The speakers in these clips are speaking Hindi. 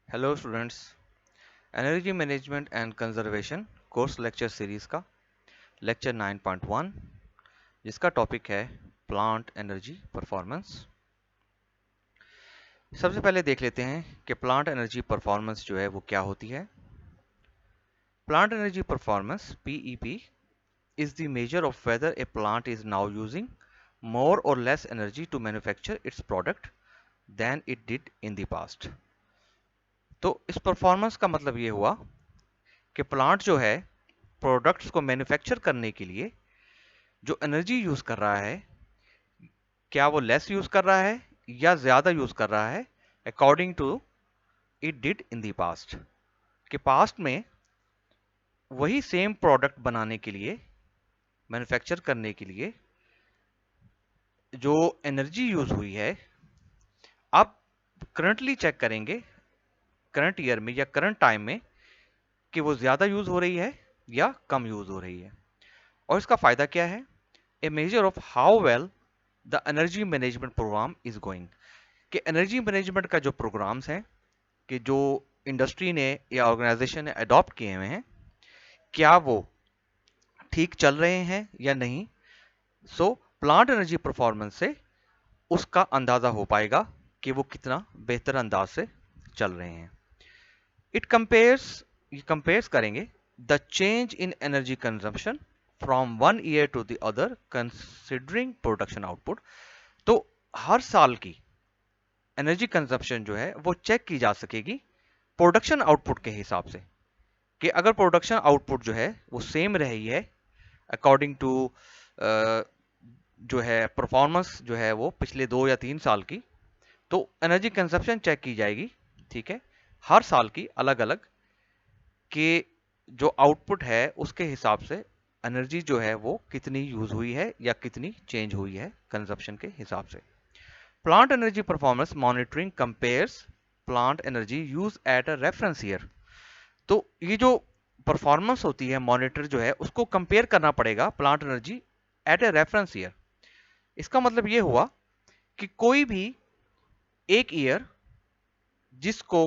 Hello students. Energy management and conservation course lecture series का लेक्चर 9.1 जिसका टॉपिक है प्लांट एनर्जी परफॉर्मेंस। सबसे पहले देख लेते हैं कि प्लांट एनर्जी परफॉर्मेंस जो है वो क्या होती है। Plant energy performance PEP is the measure of whether a plant is now using more or less energy to manufacture its product than it did in the past। तो इस परफॉर्मेंस का मतलब ये हुआ कि प्लांट जो है प्रोडक्ट्स को मैन्युफैक्चर करने के लिए जो एनर्जी यूज कर रहा है, क्या वो लेस यूज कर रहा है या ज्यादा यूज कर रहा है according to it did in the past. कि पास्ट में वही सेम प्रोडक्ट बनाने के लिए, मैन्युफैक्चर करने के लिए जो एनर्जी यूज हुई है, आप करंटली चेक करेंगे करंट ईयर में या करंट टाइम में कि वो ज्यादा यूज हो रही है या कम यूज हो रही है। और इसका फायदा क्या है? A measure of how well the energy management programme is going. कि एनर्जी मैनेजमेंट का जो प्रोग्राम्स हैं कि जो इंडस्ट्री ने या ऑर्गेनाइजेशन ने अडॉप्ट किए हुए हैं, क्या वो ठीक चल रहे हैं या नहीं। सो प्लांट एनर्जी परफॉर्मेंस से उसका अंदाजा हो पाएगा कि वो कितना बेहतर अंदाज से चल रहे हैं। इट कंपेयर्स करेंगे the change in energy consumption from one year to the other considering production output. तो हर साल की एनर्जी कंजप्शन जो है वो चेक की जा सकेगी प्रोडक्शन आउटपुट के हिसाब से। कि अगर प्रोडक्शन आउटपुट जो है वो सेम रही है अकॉर्डिंग टू जो है परफॉर्मेंस जो है वो पिछले 2 या 3 साल की, तो एनर्जी कंजप्शन चेक की जाएगी। ठीक है, हर साल की अलग अलग के जो आउटपुट है उसके हिसाब से एनर्जी जो है वो कितनी यूज हुई है या कितनी चेंज हुई है कंजप्शन के हिसाब से। Plant energy performance monitoring compares plant energy use at a reference year. तो ये जो परफॉर्मेंस होती है, मॉनिटर जो है उसको कंपेयर करना पड़ेगा plant energy at a reference year. इसका मतलब ये हुआ कि कोई भी एक ईयर जिसको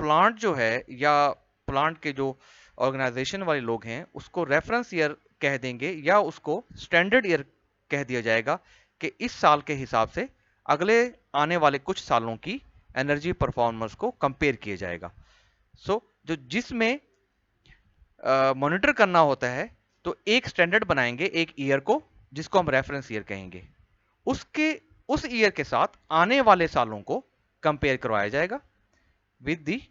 प्लांट जो है या प्लांट के जो ऑर्गेनाइजेशन वाले लोग हैं उसको रेफरेंस ईयर कह देंगे या उसको स्टैंडर्ड ईयर कह दिया जाएगा कि इस साल के हिसाब से अगले आने वाले कुछ सालों की एनर्जी परफॉर्मेंस को कंपेयर किया जाएगा। जो जिसमें मॉनिटर करना होता है, तो एक स्टैंडर्ड बनाएंगे एक ईयर को जिसको हम रेफरेंस ईयर कहेंगे। उसके उस ईयर के साथ आने वाले सालों को कंपेयर करवाया जाएगा विद दी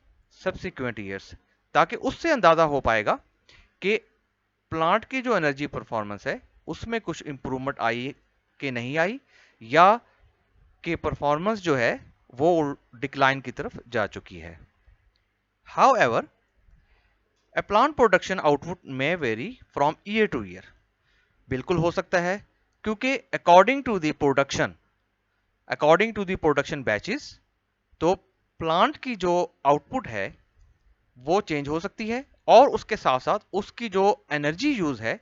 सब्सिक्वेंट ईयर्स, ताकि उससे अंदाजा हो पाएगा कि प्लांट की जो एनर्जी परफॉर्मेंस है उसमें कुछ इंप्रूवमेंट आई कि नहीं आई, या कि परफॉर्मेंस जो है वो डिक्लाइन की तरफ जा चुकी है। However a plant production output may vary from year to year. बिल्कुल हो सकता है, क्योंकि according to the production batches, तो प्लांट की जो आउटपुट है वो चेंज हो सकती है और उसके साथ साथ उसकी जो एनर्जी यूज है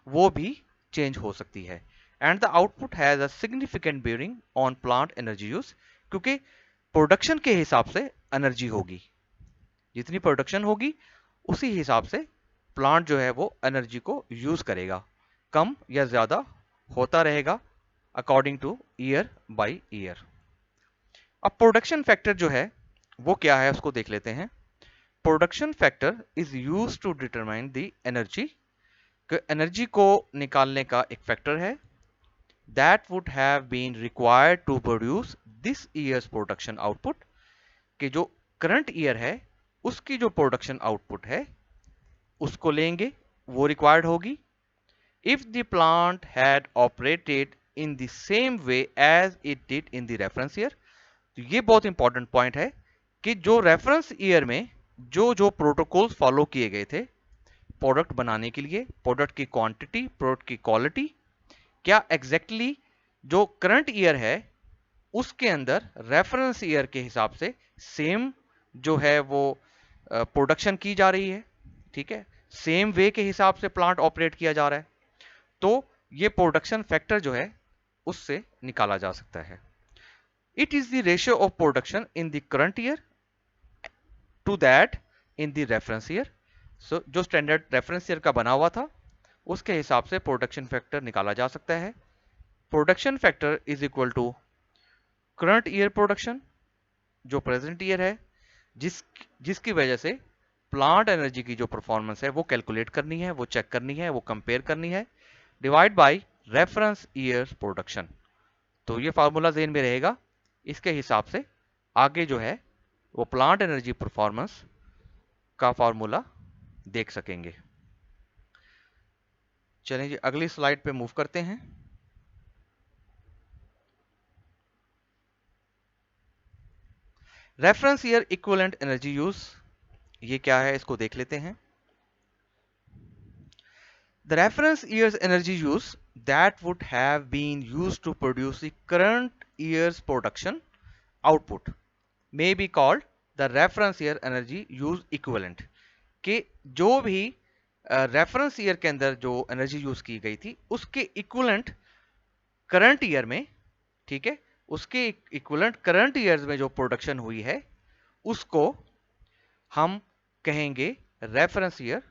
वो भी चेंज हो सकती है। And the output has a significant bearing on plant energy use. क्योंकि प्रोडक्शन के हिसाब से एनर्जी होगी, जितनी प्रोडक्शन होगी उसी हिसाब से प्लांट जो है वो एनर्जी को यूज करेगा, कम या ज्यादा होता रहेगा according to year by year. अब प्रोडक्शन फैक्टर जो है वो क्या है उसको देख लेते हैं। Production factor is use to determine the energy. Energy को निकालने का एक फैक्टर है that would have been required to produce this year's production output. कि जो करंट ईयर है उसकी जो प्रोडक्शन आउटपुट है उसको लेंगे, वो रिक्वायर्ड होगी। If the plant had operated in the same way as it did in the reference year. तो ये बहुत इंपॉर्टेंट पॉइंट है कि जो रेफरेंस ईयर में जो जो प्रोटोकॉल्स फॉलो किए गए थे प्रोडक्ट बनाने के लिए, प्रोडक्ट की क्वांटिटी, प्रोडक्ट की क्वालिटी, क्या एग्जैक्टली जो करंट ईयर है उसके अंदर रेफरेंस ईयर के हिसाब से सेम जो है वो प्रोडक्शन की जा रही है। ठीक है, सेम वे के हिसाब से प्लांट ऑपरेट किया जा रहा है, तो ये प्रोडक्शन फैक्टर जो है उससे निकाला जा सकता है। It is the ratio of production in the current year to that in the reference year. So जो स्टैंडर्ड रेफरेंस ईयर का बना हुआ था उसके हिसाब से प्रोडक्शन फैक्टर निकाला जा सकता है। Production factor is equal to current year production, जो प्रेजेंट ईयर है, जिसकी वजह से प्लांट एनर्जी की जो परफॉर्मेंस है वो कैलकुलेट करनी है, वो चेक करनी है, वो कंपेयर करनी है, divide by reference year production. तो ये फार्मूला ज़हन में रहेगा, इसके हिसाब से आगे जो है वो प्लांट एनर्जी परफॉर्मेंस का फार्मूला देख सकेंगे। चलिए जी अगली स्लाइड पे मूव करते हैं। Reference year equivalent energy use, ये क्या है इसको देख लेते हैं। The reference year's energy use that would have been used to produce the current year's production output may be called the reference year energy use equivalent। कि जो भी रेफरेंस ईयर के अंदर जो एनर्जी यूज की गई थी उसके इक्विवेलेंट करंट ईयर में, ठीक है, उसके इक्विवेलेंट करंट ईयर्स में जो प्रोडक्शन हुई है उसको हम कहेंगे reference year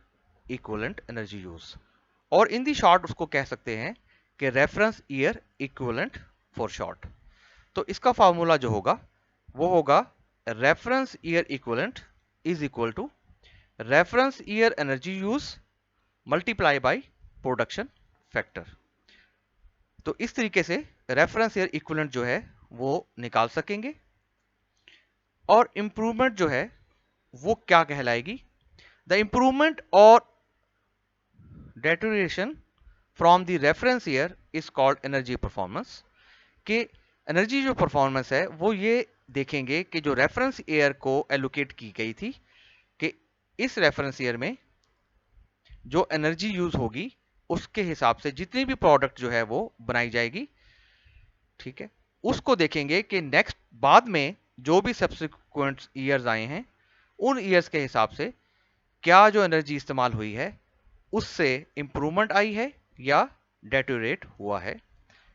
equivalent energy use, और इन दी शॉर्ट उसको कह सकते हैं कि reference year equivalent for short. तो इसका फार्मूला जो होगा वो होगा reference year equivalent is equal to reference year energy use multiply by production factor. तो इस तरीके से रेफरेंस ईयर इक्विवेलेंट जो है वो निकाल सकेंगे। और इंप्रूवमेंट जो है वो क्या कहलाएगी, द इंप्रूवमेंट और deterioration from the reference year is called energy performance. कि एनर्जी जो परफॉर्मेंस है वो ये देखेंगे कि जो रेफरेंस ईयर को एलोकेट की गई थी कि इस रेफरेंस ईयर में जो एनर्जी यूज होगी उसके हिसाब से जितनी भी प्रोडक्ट जो है वो बनाई जाएगी, ठीक है, उसको देखेंगे कि नेक्स्ट बाद में जो भी सब्सिक्वेंट ईयर्स आए हैं उन ईयर्स के हिसाब से क्या जो एनर्जी इस्तेमाल हुई है उससे इंप्रूवमेंट आई है या डेटोरेट हुआ है।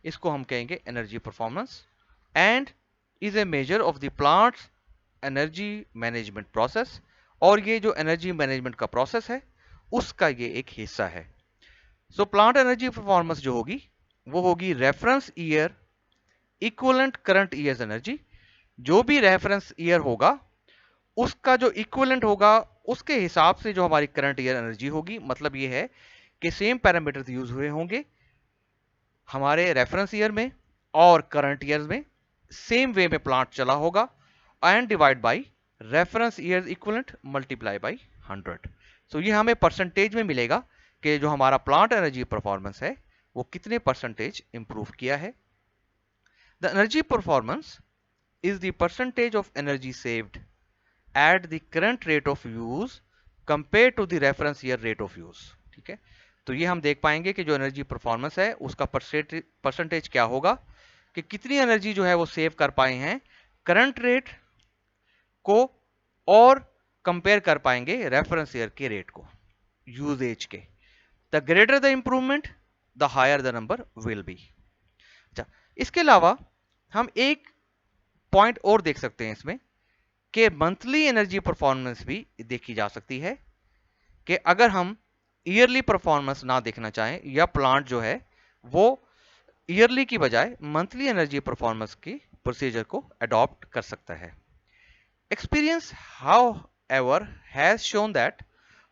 इसको हम कहेंगे energy performance and is a measure of the plants energy management process. और ये जो एनर्जी मैनेजमेंट का प्रोसेस है उसका ये एक हिस्सा है। सो प्लांट एनर्जी परफॉर्मेंस जो होगी वो होगी reference year equivalent current years energy. जो भी रेफरेंस ईयर होगा उसका जो इक्विवेलेंट होगा उसके हिसाब से जो हमारी करंट ईयर एनर्जी होगी। मतलब ये है कि सेम पैरामीटर्स यूज हुए होंगे हमारे रेफरेंस ईयर में और करंट ईयर में, सेम वे में प्लांट चला होगा and divide by reference year equivalent multiply by 100। सो ये हमें परसेंटेज में मिलेगा कि जो हमारा प्लांट एनर्जी परफॉर्मेंस है वो कितने परसेंटेज इंप्रूव किया है। The energy performance is the percentage of energy saved at the current rate of use compare to the reference year rate of use. ठीक है, तो ये हम देख पाएंगे कि जो एनर्जी परफॉर्मेंस है उसका परसेंटेज क्या होगा कि कितनी एनर्जी जो है वो सेव कर पाए हैं करंट रेट को और कंपेयर कर पाएंगे रेफरेंस ईयर के रेट को यूजेज के। The greater the improvement the higher the number will be. अच्छा, इसके अलावा हम एक पॉइंट और देख सकते हैं इसमें कि मंथली एनर्जी परफॉर्मेंस भी देखी जा सकती है कि अगर हम ईयरली परफॉर्मेंस ना देखना चाहें या प्लांट जो है वो ईयरली की बजाय मंथली एनर्जी परफॉर्मेंस की प्रोसीजर को अडॉप्ट कर सकता है। Experience however has shown that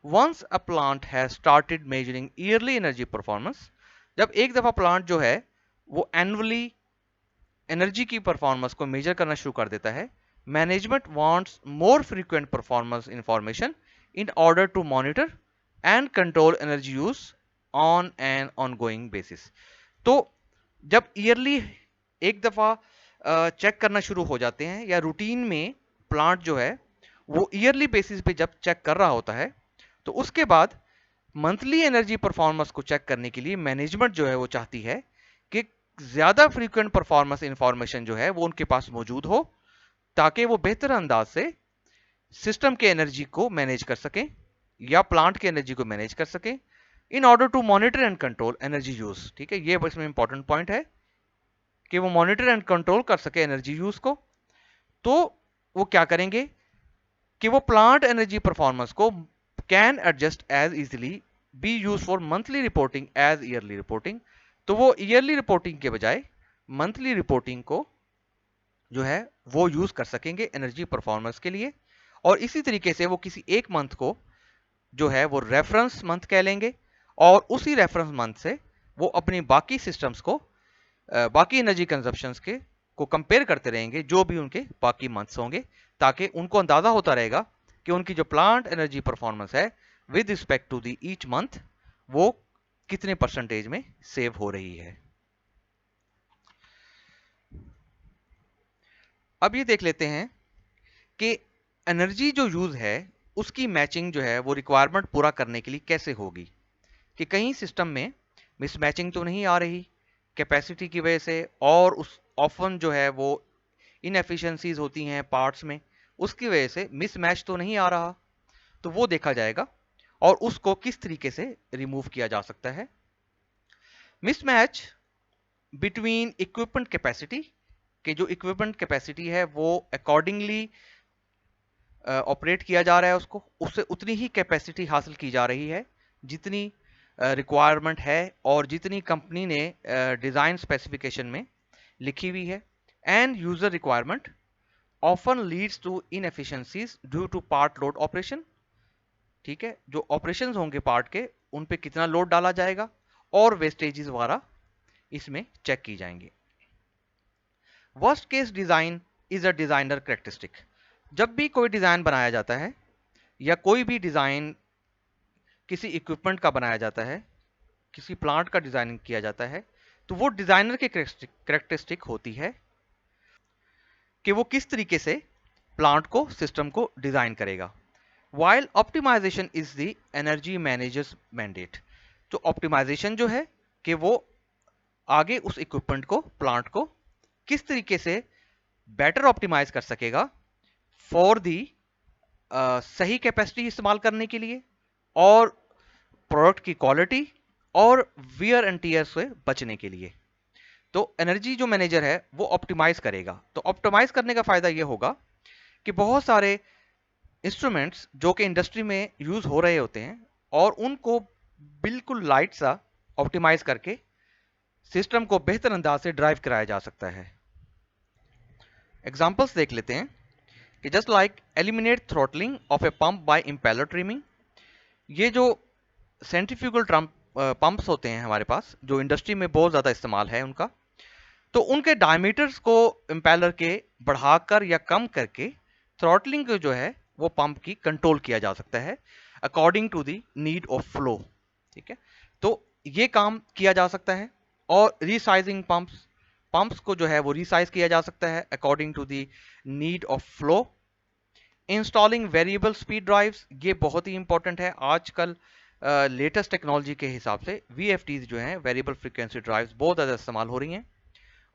once a plant has started measuring yearly energy performance, जब एक दफा प्लांट जो है वो एनुअली एनर्जी की परफॉर्मेंस को मेजर करना शुरू कर देता है, management wants more frequent performance information in order to monitor and control energy use on an ongoing basis. तो जब ईयरली एक दफा चेक करना शुरू हो जाते हैं या रूटीन में प्लांट जो है वो ईयरली बेसिस पे जब चेक कर रहा होता है तो उसके बाद मंथली एनर्जी परफॉर्मेंस को चेक करने के लिए मैनेजमेंट जो है वो चाहती है कि ज्यादा फ्रीक्वेंट परफॉर्मेंस इंफॉर्मेशन जो है वो उनके पास मौजूद हो ताकि वो बेहतर अंदाज से सिस्टम के एनर्जी को मैनेज कर सकें या प्लांट के एनर्जी को मैनेज कर सकें in order to monitor and control energy use. ठीक है, ये इसमें इंपॉर्टेंट पॉइंट है कि वो मॉनिटर एंड कंट्रोल कर सके एनर्जी यूज को। तो वो क्या करेंगे कि वो प्लांट एनर्जी परफॉर्मेंस को can adjust as easily be use for monthly reporting as yearly reporting. तो वो ईयरली रिपोर्टिंग के बजाय मंथली रिपोर्टिंग को जो है वो यूज कर सकेंगे एनर्जी परफॉर्मेंस के लिए। और इसी तरीके से वो किसी एक मंथ को जो है वो रेफरेंस मंथ कह लेंगे, और उसी रेफरेंस मंथ से वो अपनी बाकी सिस्टम्स को बाकी एनर्जी कंजप्शंस के को कंपेयर करते रहेंगे जो भी उनके बाकी मंथ्स होंगे, ताकि उनको अंदाजा होता रहेगा कि उनकी जो प्लांट एनर्जी परफॉर्मेंस है with respect to the each month वो कितने परसेंटेज में सेव हो रही है। अब ये देख लेते हैं कि एनर्जी जो यूज है उसकी मैचिंग जो है वो रिक्वायरमेंट पूरा करने के लिए कैसे होगी, कि कहीं सिस्टम में मिसमैचिंग तो नहीं आ रही कैपेसिटी की वजह से, और उस ऑफन जो है वो इनएफिशिएंसीज होती हैं पार्ट्स में, उसकी वजह से मिसमैच तो नहीं आ रहा। तो वो देखा जाएगा और उसको किस तरीके से रिमूव किया जा सकता है। मिसमैच बिटवीन इक्विपमेंट कैपेसिटी, कि जो इक्विपमेंट कैपेसिटी है वो अकॉर्डिंगली ऑपरेट किया जा रहा है, उससे उतनी ही कैपेसिटी हासिल की जा रही है जितनी रिक्वायरमेंट है और जितनी कंपनी ने डिज़ाइन स्पेसिफिकेशन में लिखी हुई है। End user requirement often leads to inefficiencies due to part load operation. ठीक है, जो ऑपरेशंस होंगे पार्ट के उन पे कितना लोड डाला जाएगा और वेस्टेजेस वगैरह इसमें चेक की जाएंगे। Worst case design is a designer characteristic. जब भी कोई डिजाइन बनाया जाता है या कोई भी डिजाइन किसी इक्विपमेंट का बनाया जाता है, किसी प्लांट का डिजाइनिंग किया जाता है, तो वो डिजाइनर की कैरेक्टरिस्टिक होती है कि वो किस तरीके से प्लांट को सिस्टम को डिजाइन करेगा। While optimisation is the energy managers mandate. तो ऑप्टिमाइजेशन जो है कि वो आगे उस इक्विपमेंट को प्लांट को किस तरीके से बेटर ऑप्टिमाइज कर सकेगा फॉर दी सही कैपेसिटी इस्तेमाल करने के लिए, और प्रोडक्ट की क्वालिटी और वियर एंड टीयर से बचने के लिए। तो एनर्जी जो मैनेजर है वो ऑप्टिमाइज करेगा। तो ऑप्टिमाइज करने का फायदा ये होगा कि बहुत सारे इंस्ट्रूमेंट्स जो कि इंडस्ट्री में यूज हो रहे होते हैं और उनको बिल्कुल लाइट सा ऑप्टिमाइज करके सिस्टम को बेहतर अंदाज से ड्राइव कराया जा सकता है। एग्जांपल्स देख लेते हैं कि just like eliminate throttling of a pump by impeller trimming. ये जो सेंट्रीफ्यूगल पंप्स होते हैं हमारे पास जो इंडस्ट्री में बहुत ज़्यादा इस्तेमाल है उनका, तो उनके डायमीटर्स को इम्पेलर के बढ़ाकर या कम करके थ्रॉटलिंग जो है वो पंप की कंट्रोल किया जा सकता है according to the need of flow. ठीक है, तो ये काम किया जा सकता है। और रीसाइजिंग पंप्स को जो है वो रीसाइज किया जा सकता है according to the need of flow. Installing variable speed drives, ये बहुत ही इंपॉर्टेंट है आजकल लेटेस्ट टेक्नोलॉजी के हिसाब से। VFDs जो हैं वेरिएबल फ्रीक्वेंसी ड्राइव्स बहुत ज़्यादा इस्तेमाल हो रही हैं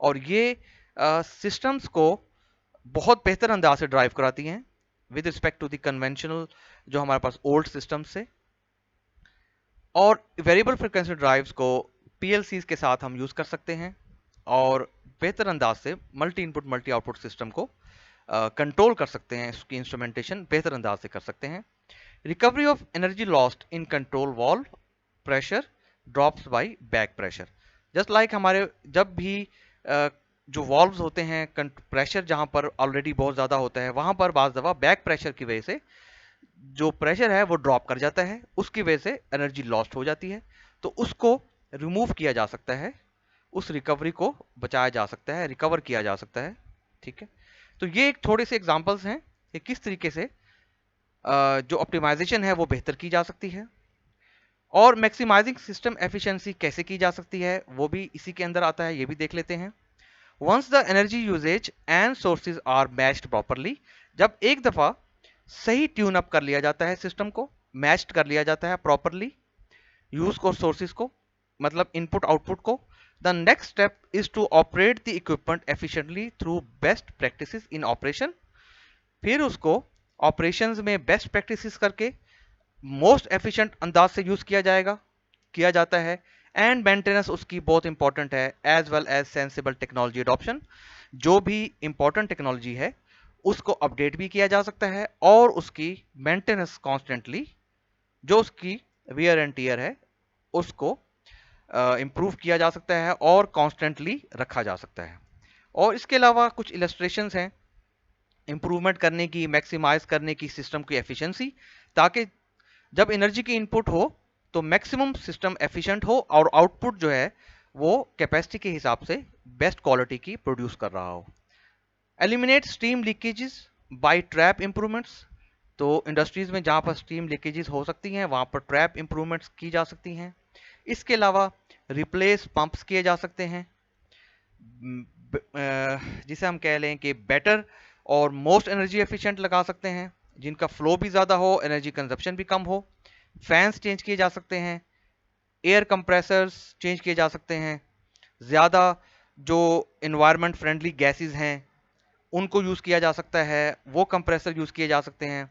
और ये सिस्टम्स को बहुत बेहतर अंदाज से ड्राइव कराती हैं with respect to the conventional जो हमारे पास ओल्ड सिस्टम से। और वेरिएबल फ्रीक्वेंसी ड्राइव्स को PLCs के साथ हम यूज़ कर सकते हैं और बेहतर अंदाज से multi input multi output system को कंट्रोल कर सकते हैं, इसकी इंस्ट्रूमेंटेशन बेहतर अंदाज से कर सकते हैं। Recovery of energy lost in control valve pressure drops buy back pressure. Just like हमारे जब भी जो वाल्व्स होते हैं प्रेशर जहां पर ऑलरेडी बहुत ज़्यादा होता है वहां पर बाज़ दफ़ा बैक प्रेशर की वजह से जो प्रेशर है वो ड्रॉप कर जाता है, उसकी वजह से एनर्जी लॉस्ट हो जाती है। तो उसको रिमूव किया जा सकता है, उस रिकवरी को बचाया जा सकता है, रिकवर किया जा सकता है। ठीक है, तो ये एक थोड़े से एग्जांपल्स हैं कि किस तरीके से जो ऑप्टिमाइजेशन है वो बेहतर की जा सकती है। और मैक्सिमाइजिंग सिस्टम एफिशिएंसी कैसे की जा सकती है वो भी इसी के अंदर आता है, ये भी देख लेते हैं। Once the energy usages and sources are matched properly, जब एक दफा सही ट्यून अप कर लिया जाता है सिस्टम को, मैच्ड कर लिया जाता है प्रॉपरली यूज को सोर्सेज को, मतलब इनपुट आउटपुट को, the next step is to operate the equipment efficiently through best practices in operation. फिर उसको ऑपरेशंस में बेस्ट प्रैक्टिसेस करके मोस्ट एफिशिएंट अंदाज से यूज किया जाता है। एंड मेंटेनेंस उसकी बहुत इंपॉर्टेंट है as well as sensible technology adoption. जो भी इंपॉर्टेंट टेक्नोलॉजी है उसको अपडेट भी किया जा सकता है और उसकी मेंटेनेंस कॉन्स्टेंटली, जो उसकी वियर एंड टीयर है, उसको इम्प्रूव किया जा सकता है और कॉन्स्टेंटली रखा जा सकता है। और इसके अलावा कुछ इलस्ट्रेशंस हैं इंप्रूवमेंट करने की, मैक्सिमाइज करने की सिस्टम की एफिशिएंसी, ताकि जब एनर्जी की इनपुट हो तो मैक्सिमम सिस्टम एफिशिएंट हो और आउटपुट जो है वो कैपेसिटी के हिसाब से बेस्ट क्वालिटी की प्रोड्यूस कर रहा हो। Eliminate steam leakages by trap improvements, तो इंडस्ट्रीज में जहां पर स्टीम लीकेजेस हो सकती हैं वहां पर ट्रैप इंप्रूवमेंट्स की जा सकती हैं। इसके अलावा रिप्लेस पंप्स किए जा सकते हैं, जिसे हम कह लें कि बेटर और मोस्ट एनर्जी एफिशिएंट लगा सकते हैं, जिनका फ्लो भी ज़्यादा हो, एनर्जी कंजप्शन भी कम हो। फैंस चेंज किए जा सकते हैं, एयर कंप्रेसर्स चेंज किए जा सकते हैं, ज़्यादा जो इन्वायरमेंट फ्रेंडली गैसेस हैं उनको यूज़ किया जा सकता है, वो कंप्रेसर यूज़ किए जा सकते हैं।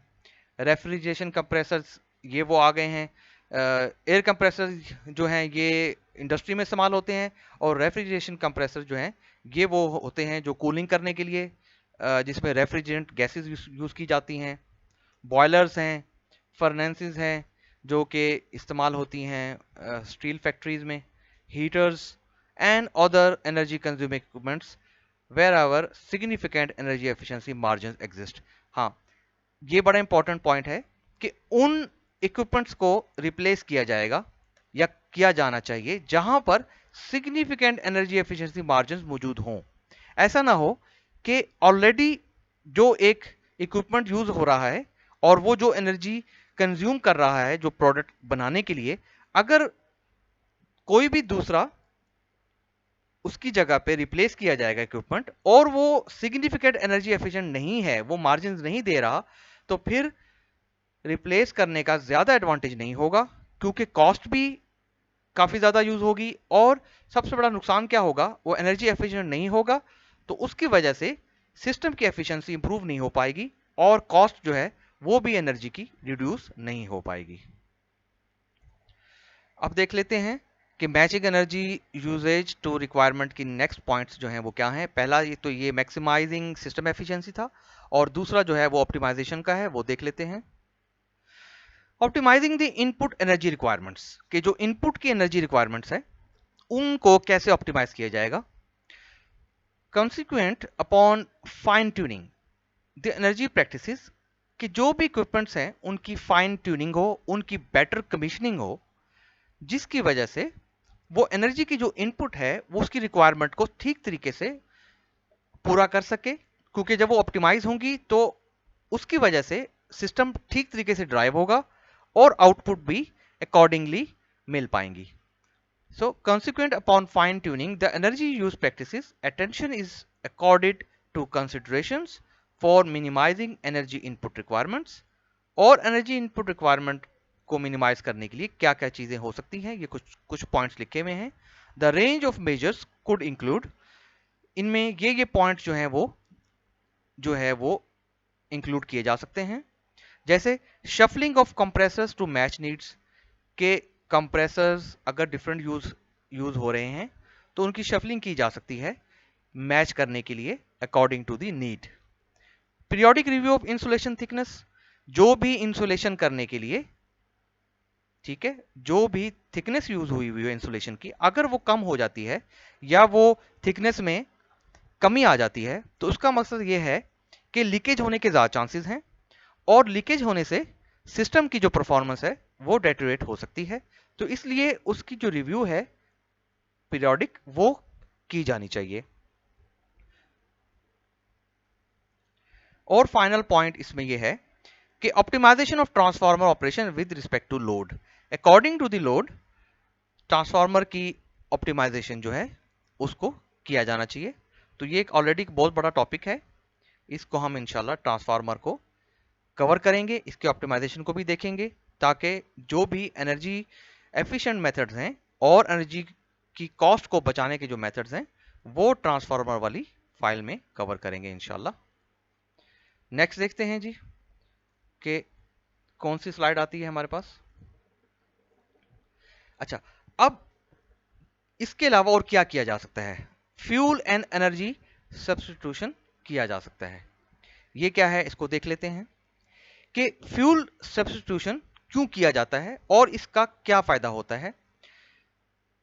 रेफ्रिजरेशन कंप्रेसर्स ये वो आ गए हैं। एयर कंप्रेसर जो हैं ये इंडस्ट्री में इस्तेमाल होते हैं, और रेफ्रिजरेशन कंप्रेसर जो हैं ये वो होते हैं जो कूलिंग करने के लिए, जिसमें रेफ्रिजरेंट गैसेस यूज़ की जाती हैं। बॉयलर्स हैं, फर्नेसेस हैं जो कि इस्तेमाल होती हैं स्टील फैक्ट्रीज में, heaters and other energy consuming equipments wherever significant energy efficiency margin exist. हाँ, ये बड़ा इंपॉर्टेंट पॉइंट है कि उन इक्विपमेंट्स को रिप्लेस किया जाएगा या किया जाना चाहिए जहां पर सिग्निफिकेंट एनर्जी एफिशिएंसी मार्जिन मौजूद हों। ऐसा ना हो कि ऑलरेडी जो एक इक्विपमेंट यूज हो रहा है और वो जो एनर्जी कंज्यूम कर रहा है जो प्रोडक्ट बनाने के लिए, अगर कोई भी दूसरा उसकी जगह पे रिप्लेस किया जाएगा इक्विपमेंट और वो सिग्निफिकेंट एनर्जी एफिशिएंट नहीं है, वो मार्जिन नहीं दे रहा, तो फिर रिप्लेस करने का ज्यादा एडवांटेज नहीं होगा, क्योंकि कॉस्ट भी काफी ज्यादा यूज होगी और सबसे बड़ा नुकसान क्या होगा, वो एनर्जी एफिशिएंट नहीं होगा, तो उसकी वजह से सिस्टम की एफिशिएंसी इंप्रूव नहीं हो पाएगी और कॉस्ट जो है वो भी एनर्जी की रिड्यूस नहीं हो पाएगी। अब देख लेते हैं कि matching energy usages to requirement की नेक्स्ट पॉइंट्स जो हैं वो क्या हैं। पहला ये मैक्सिमाइजिंग सिस्टम एफिशिएंसी था, और दूसरा जो है वो ऑप्टिमाइजेशन का है, वो देख लेते हैं। Optimising the input energy requirements, के जो इनपुट की एनर्जी रिक्वायरमेंट्स है उनको कैसे ऑप्टिमाइज किया जाएगा। Consequent upon fine tuning the energy practices, कि जो भी इक्विपमेंट्स हैं उनकी फाइन ट्यूनिंग हो, उनकी बेटर कमीशनिंग हो, जिसकी वजह से वो एनर्जी की जो इनपुट है वो उसकी रिक्वायरमेंट को ठीक तरीके से पूरा कर सके, क्योंकि जब वो ऑप्टिमाइज होंगी तो उसकी वजह से सिस्टम ठीक तरीके से ड्राइव होगा और आउटपुट भी अकॉर्डिंगली मिल पाएंगी। So, consequent upon fine tuning the energy use practices, attention is accorded to considerations for minimizing energy input requirements। और एनर्जी इनपुट रिक्वायरमेंट को मिनिमाइज करने के लिए क्या क्या चीजें हो सकती हैं, ये कुछ कुछ पॉइंट्स लिखे हुए हैं। The range of measures could include, इनमें ये पॉइंट्स जो है वो इंक्लूड किए जा सकते हैं, जैसे shuffling of compressors to match needs, के कंप्रेसर्स अगर डिफरेंट यूज हो रहे हैं तो उनकी शफलिंग की जा सकती है मैच करने के लिए according to the need. Periodic review of insulation thickness, जो भी इंसुलेशन करने के लिए, ठीक है, जो भी थिकनेस यूज हुई है इंसुलेशन की, अगर वो कम हो जाती है या वो थिकनेस में कमी आ जाती है तो उसका मकसद ये है कि लीकेज होने के ज्यादा चांसेस हैं, और लीकेज होने से सिस्टम की जो परफॉर्मेंस है वो डेटोरेट हो सकती है, तो इसलिए उसकी जो रिव्यू है पीरियोडिक वो की जानी चाहिए। और फाइनल पॉइंट इसमें यह है कि optimisation of transformer operation with respect to load, according to the load transformer की ऑप्टिमाइजेशन जो है उसको किया जाना चाहिए। तो ये एक ऑलरेडी बहुत बड़ा टॉपिक है, इसको हम इंशाल्लाह ट्रांसफार्मर को कवर करेंगे, इसके ऑप्टिमाइजेशन को भी देखेंगे, ताकि जो भी एनर्जी एफिशिएंट मेथड्स हैं और एनर्जी की कॉस्ट को बचाने के जो मेथड्स हैं वो ट्रांसफार्मर वाली फाइल में कवर करेंगे इंशाल्लाह। नेक्स्ट देखते हैं जी कि कौन सी स्लाइड आती है हमारे पास। अच्छा, अब इसके अलावा और क्या किया जा सकता है, फ्यूल एंड एनर्जी सब्स्टिट्यूशन किया जा सकता है। ये क्या है इसको देख लेते हैं कि फ्यूल सब्स्टिट्यूशन क्यों किया जाता है और इसका क्या फायदा होता है।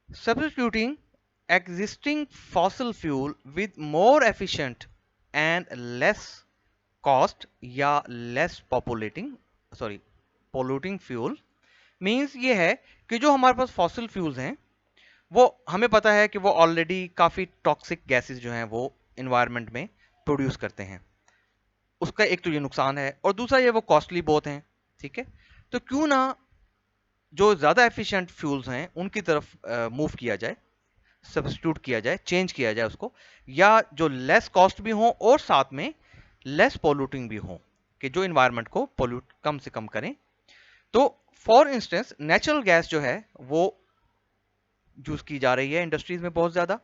Substituting existing fossil fuel with more efficient and less cost या less polluting fuel means ये है कि जो हमारे पास fossil fuels हैं वो हमें पता है कि वो ऑलरेडी काफी टॉक्सिक गैसेस जो हैं वो इन्वायरमेंट में प्रोड्यूस करते हैं। उसका एक तो ये नुकसान है और दूसरा ये वो कॉस्टली बहुत हैं। ठीक है, तो क्यों ना जो ज्यादा एफिशिएंट फ्यूल्स हैं उनकी तरफ मूव किया जाए, सब्स्टिट्यूट किया जाए, चेंज किया जाए उसको, या जो लेस कॉस्ट भी हो और साथ में लेस पोल्यूटिंग भी हो, कि जो इन्वायरमेंट को पोल्यूट कम से कम करें। तो फॉर इंस्टेंस नेचुरल गैस जो है वो यूज की जा रही है इंडस्ट्रीज में बहुत ज्यादा,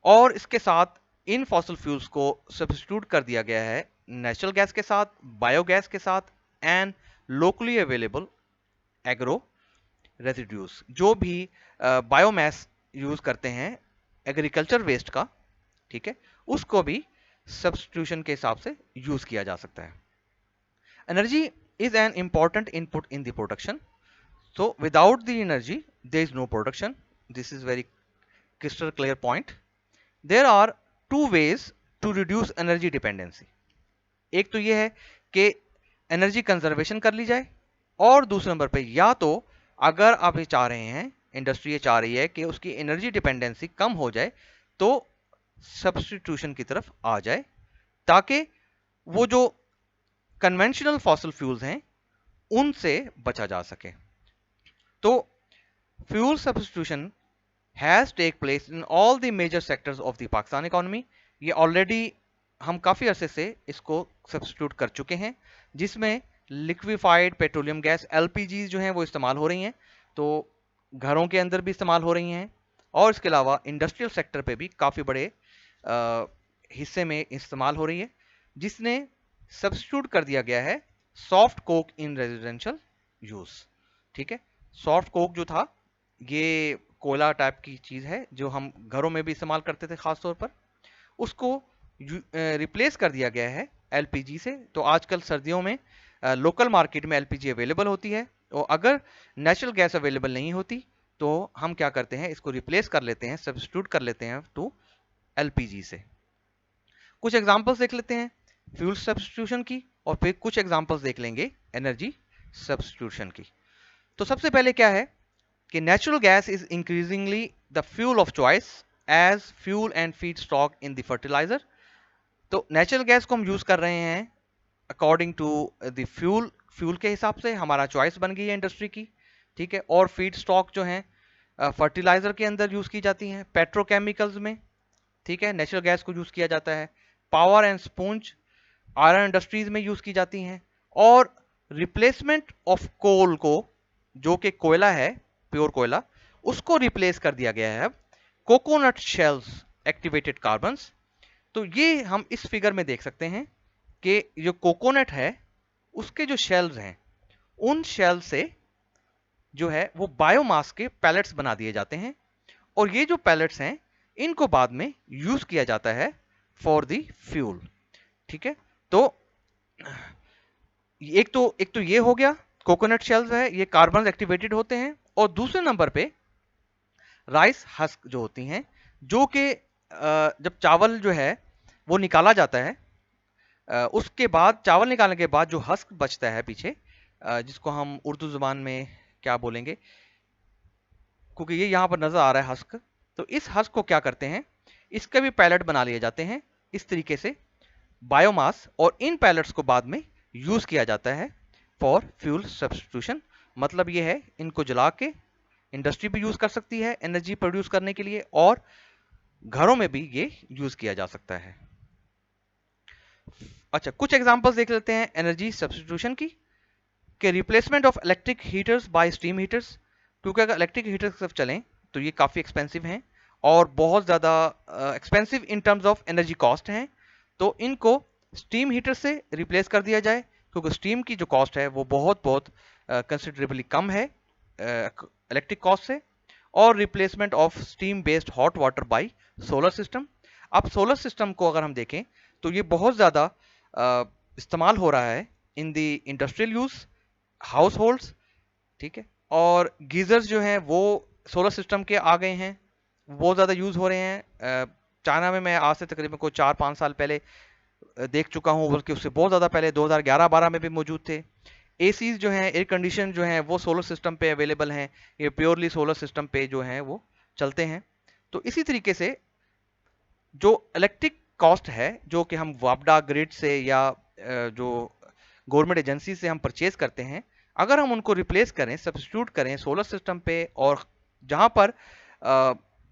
और इसके साथ इन फॉसिल फ्यूल्स को सब्स्टिट्यूट कर दिया गया है नेचुरल गैस के साथ, बायोगैस के साथ and locally available agro residues, जो भी बायोमास यूज करते हैं एग्रीकल्चर वेस्ट का, ठीक है, उसको भी सब्स्टिट्यूशन के हिसाब से यूज किया जा सकता है। Energy is an important input in the production, so without the energy there is no production. This is very crystal clear point. There are two ways to reduce energy dependency. एक तो ये है कि एनर्जी कंजर्वेशन कर ली जाए, और दूसरे नंबर पे या तो अगर आप ये चाह रहे हैं, इंडस्ट्री ये चाह रही है कि उसकी एनर्जी डिपेंडेंसी कम हो जाए, तो सब्स्टिट्यूशन की तरफ आ जाए ताकि वो जो कन्वेंशनल फॉसिल फ्यूल्स हैं उनसे बचा जा सके। तो fuel substitution has take place in all the major sectors of the Pakistan economy. ये ऑलरेडी हम काफी अरसे से इसको सब्स्टिट्यूट कर चुके हैं, जिसमें लिक्विफाइड पेट्रोलियम गैस एलपीजी जो हैं वो इस्तेमाल हो रही हैं, तो घरों के अंदर भी इस्तेमाल हो रही हैं, और इसके अलावा इंडस्ट्रियल सेक्टर पे भी काफी बड़े हिस्से में इस्तेमाल हो रही है, जिसने सब्स्टिट्यूट कर दिया गया है सॉफ्ट कोक इन रेजिडेंशियल यूज। ठीक है, सॉफ्ट कोक जो था ये कोयला टाइप की चीज है जो हम घरों में भी इस्तेमाल करते थे खास तौर पर, उसको रिप्लेस कर दिया गया है एलपीजी से। तो आजकल सर्दियों में लोकल मार्केट में एलपीजी अवेलेबल होती है, और अगर नेचुरल गैस अवेलेबल नहीं होती तो हम क्या करते हैं, इसको रिप्लेस कर लेते हैं, सब्स्टिट्यूट कर लेते हैं टू एलपीजी से। कुछ एग्जांपल्स देख लेते हैं फ्यूल सब्स्टिट्यूशन की, और फिर कुछ एग्जांपल्स देख लेंगे एनर्जी सब्स्टिट्यूशन की। तो सबसे पहले क्या है कि natural gas is increasingly the fuel of choice as fuel and feedstock in the fertiliser. तो नेचुरल गैस को हम यूज कर रहे हैं अकॉर्डिंग टू द फ्यूल के हिसाब से हमारा चॉइस बन गई है इंडस्ट्री की। ठीक है, और फीड स्टॉक जो है फर्टिलाइजर के अंदर यूज की जाती हैं, पेट्रोकेमिकल्स में। ठीक है, नेचुरल गैस को यूज किया जाता है, पावर एंड स्पूंज आयरन इंडस्ट्रीज में यूज की जाती हैं, और रिप्लेसमेंट ऑफ कोल को, जो कि कोयला है प्योर कोयला, उसको रिप्लेस कर दिया गया है कोकोनट शेल्स एक्टिवेटेड कार्बन्स। तो ये हम इस फिगर में देख सकते हैं कि जो कोकोनट है उसके जो शेल्स हैं, उन शेल से जो है वो बायोमास के पैलेट्स बना दिए जाते हैं, और ये जो पैलेट्स हैं इनको बाद में यूज किया जाता है फॉर द फ्यूल। ठीक है, तो एक तो ये हो गया, कोकोनट शेल्स है ये कार्बन एक्टिवेटेड होते हैं, और दूसरे नंबर पे राइस हस्क जो होती हैं, जो कि जब चावल जो है वो निकाला जाता है, उसके बाद चावल निकालने के बाद जो हस्क बचता है पीछे, जिसको हम उर्दू जुबान में क्या बोलेंगे, क्योंकि ये यहां पर नजर आ रहा है हस्क, तो इस हस्क को क्या करते हैं, इसके भी पैलेट बना लिए जाते हैं इस तरीके से बायोमास, और इन पैलेट्स को बाद में यूज किया जाता है फॉर फ्यूल सब्स्टिट्यूशन। मतलब ये है इनको जला के इंडस्ट्री भी यूज कर सकती है एनर्जी प्रोड्यूस करने के लिए, और घरों में भी ये यूज किया जा सकता है। अच्छा, कुछ एग्जांपल्स देख लेते हैं एनर्जी सब्स्टिट्यूशन की, कि replacement of electric heaters bye steam heaters. क्योंकि अगर इलेक्ट्रिक हीटर्स की तरफ चलें तो ये काफी एक्सपेंसिव हैं और बहुत ज्यादा expensive in terms of energy cost हैं, तो इनको स्टीम हीटर से रिप्लेस कर दिया जाए, क्योंकि स्टीम की जो कॉस्ट है वो बहुत कंसिडरेबली कम है इलेक्ट्रिक कॉस्ट से। और replacement of steam based hot water bye solar system. अब सोलर सिस्टम को अगर हम देखें तो ये बहुत ज़्यादा इस्तेमाल हो रहा है in the industrial use, house holds, ठीक है। और गीजर्स जो हैं वो सोलर सिस्टम के आ गए हैं, बहुत ज़्यादा यूज़ हो रहे हैं। चाइना में मैं आज से तकरीबन कोई 4-5 साल पहले देख चुका हूँ, बल्कि उससे बहुत ज़्यादा पहले 2011-12 में भी मौजूद थे। एसीज जो हैं, एयर कंडीशन जो हैं, वो सोलर सिस्टम पे अवेलेबल हैं, ये प्योरली सोलर सिस्टम पे जो हैं वो चलते हैं। तो इसी तरीके से जो इलेक्ट्रिक कॉस्ट है, जो कि हम वापडा ग्रिड से या जो गवर्नमेंट एजेंसी से हम परचेज करते हैं, अगर हम उनको रिप्लेस करें, सब्स्टिट्यूट करें सोलर सिस्टम पे, और जहां पर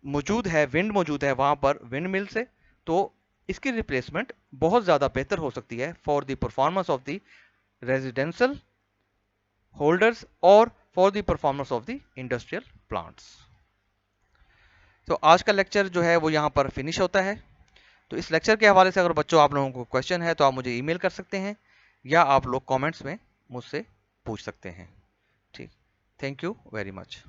मौजूद है विंड मौजूद है वहां पर विंड मिल से, तो इसकी रिप्लेसमेंट बहुत ज़्यादा बेहतर हो सकती है for the performance of the residential holders और for the performance of the industrial plants. तो आज का लेक्चर जो है वो यहाँ पर फिनिश होता है। तो इस लेक्चर के हवाले से अगर बच्चों आप लोगों को क्वेश्चन है तो आप मुझे ईमेल कर सकते हैं, या आप लोग कमेंट्स में मुझसे पूछ सकते हैं। ठीक, थैंक यू वेरी मच।